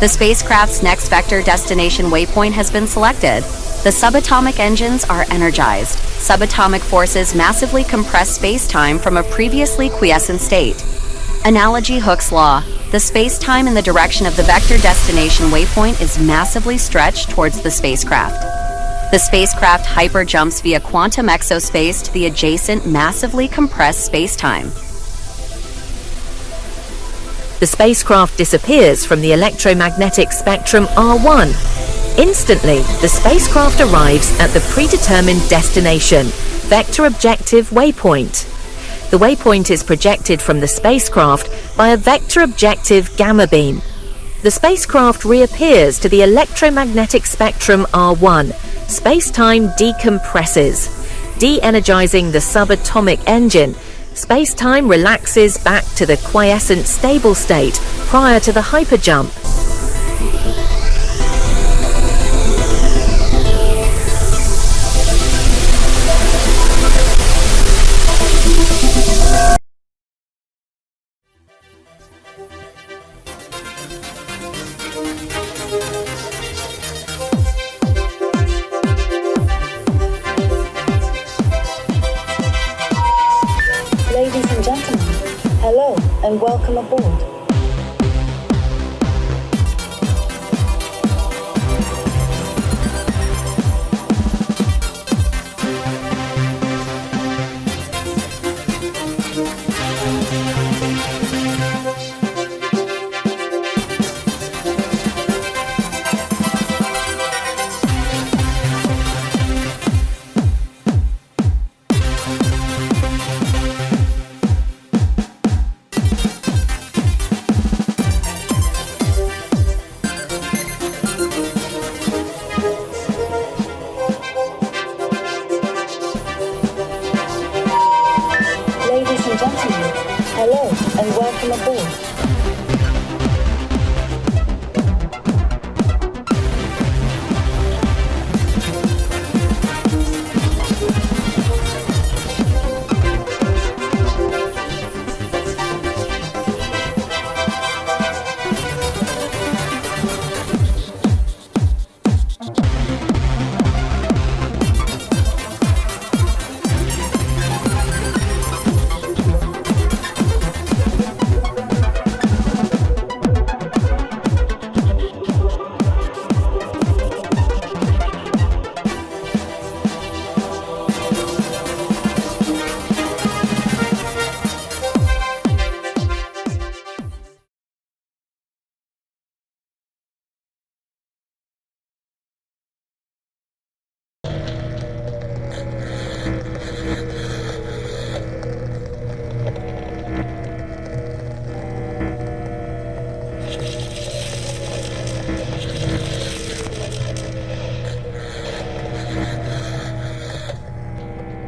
The spacecraft's next vector destination waypoint has been selected. The subatomic engines are energized. Subatomic forces massively compress space-time from a previously quiescent state. Analogy Hooke's law. The space-time in the direction of the vector destination waypoint is massively stretched towards the spacecraft. The spacecraft hyperjumps via quantum exospace to the adjacent massively compressed space-time. The spacecraft disappears from the electromagnetic spectrum R1. Instantly, the spacecraft arrives at the predetermined destination, vector objective waypoint. The waypoint is projected from the spacecraft by a vector objective gamma beam. The spacecraft reappears to the electromagnetic spectrum R1. Space-time decompresses, de-energizing the subatomic engine. Space-time relaxes back to the quiescent stable state prior to the hyperjump. Ladies and gentlemen, hello and welcome aboard. Hello and welcome aboard.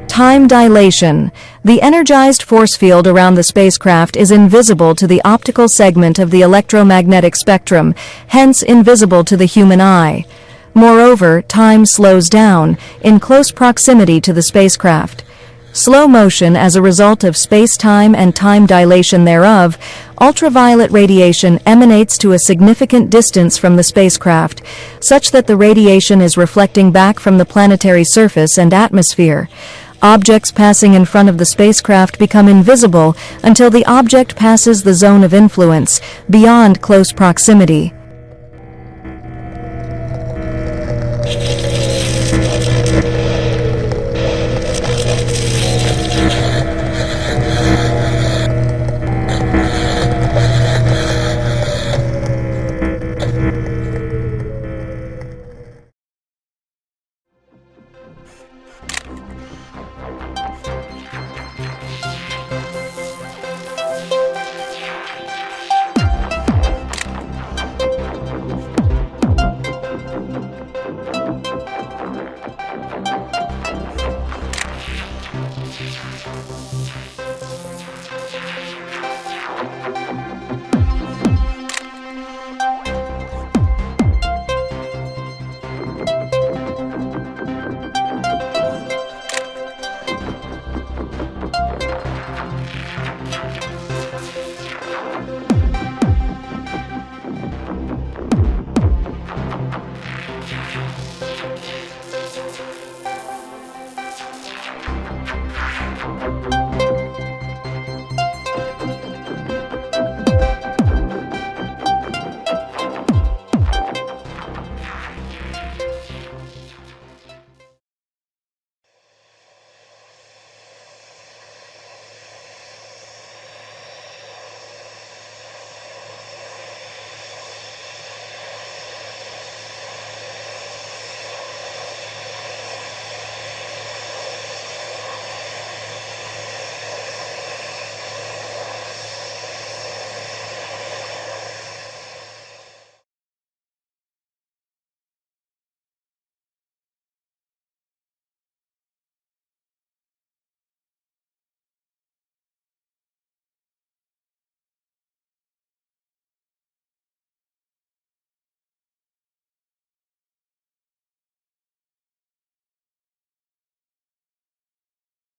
Time dilation. The energized force field around the spacecraft is invisible to the optical segment of the electromagnetic spectrum, hence invisible to the human eye. Moreover, time slows down in close proximity to the spacecraft. Slow motion as a result of space-time and time dilation thereof, ultraviolet radiation emanates to a significant distance from the spacecraft, such that the radiation is reflecting back from the planetary surface and atmosphere. Objects passing in front of the spacecraft become invisible until the object passes the zone of influence, beyond close proximity.